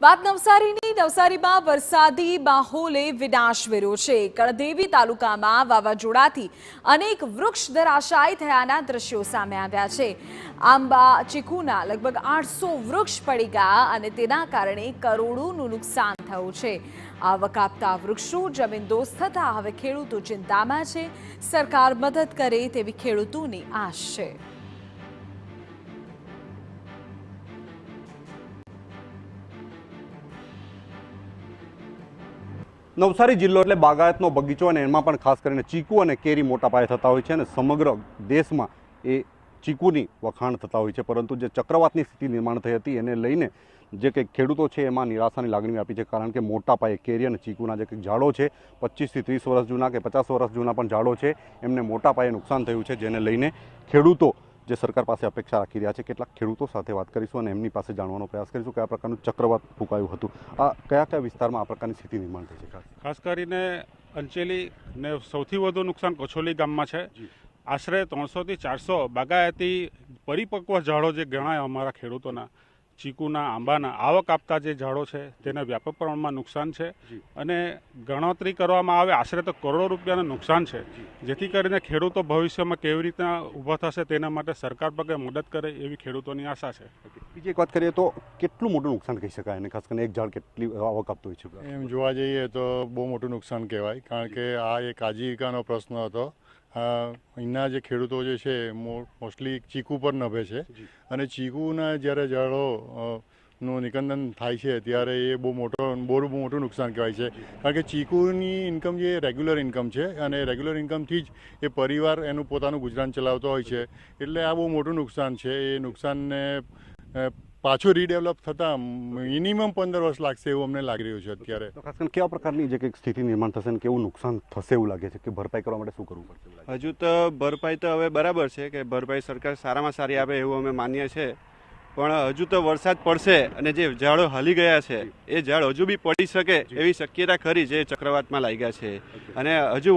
વાત નવસારીમાં વરસાદી માહોલે વિનાશ વેર્યો છે। કળદેવી તાલુકામાં વાવાઝોડાથી અનેક વૃક્ષ ધરાશાયી થયાના દ્રશ્યો સામે આવ્યા છે। આંબા ચીકુના લગભગ 800 વૃક્ષ પડી ગયા અને તેના કારણે કરોડોનું નુકસાન થયું છે। આવક આપતા વૃક્ષો જમીનદોસ્ત થતા હવે ખેડૂતો ચિંતામાં છે। સરકાર મદદ કરે તેવી ખેડૂતોની આશ છે। નવસારી જિલ્લો એટલે બાગાયતનો બગીચો અને એમાં પણ ખાસ કરીને ચીકુ અને કેરી મોટા પાયે થતા હોય છે અને સમગ્ર દેશમાં એ ચીકુની વખાણ થતા હોય છે। પરંતુ જે ચક્રવાતની સ્થિતિ નિર્માણ થઈ હતી એને લઈને જે કંઈક ખેડૂતો છે એમાં નિરાશાની લાગણી વ્યાપી છે, કારણ કે મોટા પાયે કેરી અને ચીકુના જે કંઈક ઝાડો છે 25 થી 30 વર્ષ જૂના કે 50 વર્ષ જૂના પણ ઝાડો છે એમને મોટા પાયે નુકસાન થયું છે, જેને લઈને ખેડૂતો જે સરકાર પાસે અપેક્ષા રાખી રહ્યા છે। કેટલાક ખેડૂતો સાથે વાત કરીશું અને એમની પાસે જાણવાનો પ્રયાસ કરીશું કે આ પ્રકારનું ચક્રવાત ફૂંકાયું હતું, આ કયા વિસ્તારમાં આ પ્રકારની સ્થિતિ નિર્માણ થઈ છે। ખાસ કરીને અંચેલી ને સૌથી વધુ નુકસાન કછોલી ગામમાં છે। આશરે 300 થી 400 બાગાયતી પરિપક્વ ઝાડો જે ગણાય અમારા ખેડૂતોના, ચીકુના, આંબાના આવક આપતા જે ઝાડો છે તેને વ્યાપક પ્રમાણમાં નુકસાન છે અને ગણતરી કરવામાં આવે આશરે તો કરોડો રૂપિયાનું નુકસાન છે, જેથી કરીને ખેડૂતો ભવિષ્યમાં કેવી રીતના ઊભા થશે તેના માટે સરકાર પગે મદદ કરે એવી ખેડૂતોની આશા છે। બીજી એક વાત કરીએ તો કેટલું મોટું નુકસાન કહી શકાય અને ખાસ કરીને એક ઝાડ કેટલી આવક આપતું હોય છે? એમ જોવા જઈએ તો બહુ મોટું નુકસાન કહેવાય, કારણ કે આ એક આજીવિકાનો પ્રશ્ન હતો। અહીંના જે ખેડૂતો જે છે મોસ્ટલી ચીકુ પર નભે છે અને ચીકુના જ્યારે ઝાડો નું નિકંદન થાય છે ત્યારે એ બહુ મોટું નુકસાન કહેવાય છે, કારણ કે ચીકુની ઇન્કમ જે રેગ્યુલર ઇન્કમ છે અને રેગ્યુલર ઇન્કમથી જ એ પરિવાર એનું પોતાનું ગુજરાન ચલાવતો હોય છે, એટલે આ બહુ મોટું નુકસાન છે। એ નુકસાનને પાછું રીડેવલપ થતાં મિનિમમ 15 વર્ષ લાગશે એવું અમને લાગી રહ્યું છે અત્યારે। ખાસ કરીને કેવા પ્રકારની જે કંઈક સ્થિતિ નિર્માણ થશે અને કેવું નુકસાન થશે એવું લાગે છે કે ભરપાઈ કરવા માટે શું કરવું પડશે? હજુ તો ભરપાઈ તો હવે બરાબર છે કે ભરપાઈ સરકાર સારામાં સારી આપે એવું અમે માનીએ છીએ, પણ હજુ તો વરસાદ પડશે અને જે ઝાડો હાલી ગયા છે એ ઝાડ હજુ બી પડી શકે એવી શક્યતા ખરી જે ચક્રવાતમાં લાગ્યા છે અને હજુ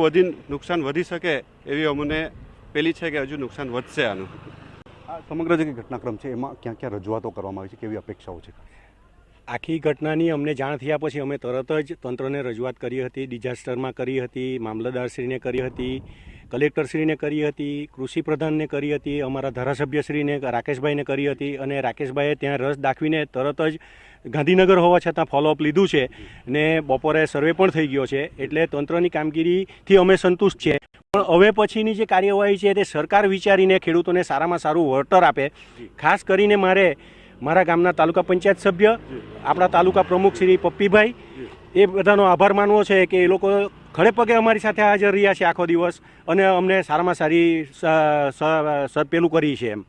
નુકસાન વધી શકે એવી અમને પેલી છે કે હજુ નુકસાન વધશે આનું। સમગ્ર જે ઘટનાક્રમ છે એમાં ક્યાં ક્યાં રજૂઆતો કરવામાં આવી છે, કેવી અપેક્ષાઓ છે? આખી ઘટનાની અમને જાણ થયા પછી અમે તરત જ તંત્રને રજૂઆત કરી હતી, ડિઝાસ્ટરમાં કરી હતી, મામલતદારશ્રીને કરી હતી, કલેક્ટરશ્રીને કરી હતી, કૃષિ પ્રધાનને કરી હતી, અમારા ધારાસભ્યશ્રીને રાકેશભાઈને કરી હતી અને રાકેશભાઈએ ત્યાં રસ દાખવીને તરત જ ગાંધીનગર હોવા છતાં ફોલોઅપ લીધું છે ને બપોરે સર્વે પણ થઈ ગયો છે, એટલે તંત્રની કામગીરીથી અમે સંતુષ્ટ છીએ। પણ હવે પછીની જે કાર્યવાહી છે તે સરકાર વિચારીને ખેડૂતોને સારામાં સારું વળતર આપે। ખાસ કરીને મારા ગામના તાલુકા પંચાયત સભ્ય, આપણા તાલુકા પ્રમુખ શ્રી પપ્પીભાઈ, એ બધાનો આભાર માનવો છે કે એ લોકો ખડે પગે અમારી સાથે હાજર રહ્યા છે આખો દિવસ અને અમને સારામાં સારી પેલું કરી છે એમ,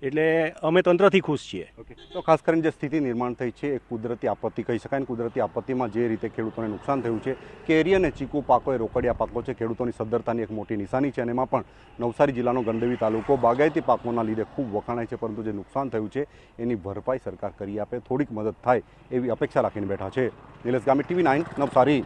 એટલે અમે તંત્રથી ખુશ છીએ। તો ખાસ કરીને જે સ્થિતિ નિર્માણ થઈ છે એ કુદરતી આપત્તિ કહી શકાય। કુદરતી આપત્તિમાં જે રીતે ખેડૂતોને નુકસાન થયું છે, કેરી અને ચીકુ પાકો એ રોકડિયા પાકો છે, ખેડૂતોની સદ્ધરતાની એક મોટી નિશાની છે અને એમાં પણ નવસારી જિલ્લાનો ગણદેવી તાલુકો બાગાયતી પાકોના લીધે ખૂબ વખાણાય છે, પરંતુ જે નુકસાન થયું છે એની ભરપાઈ સરકાર કરી આપે, થોડીક મદદ થાય એવી અપેક્ષા રાખીને બેઠા છે। નિલેશ ગામી, TV9 નવસારી।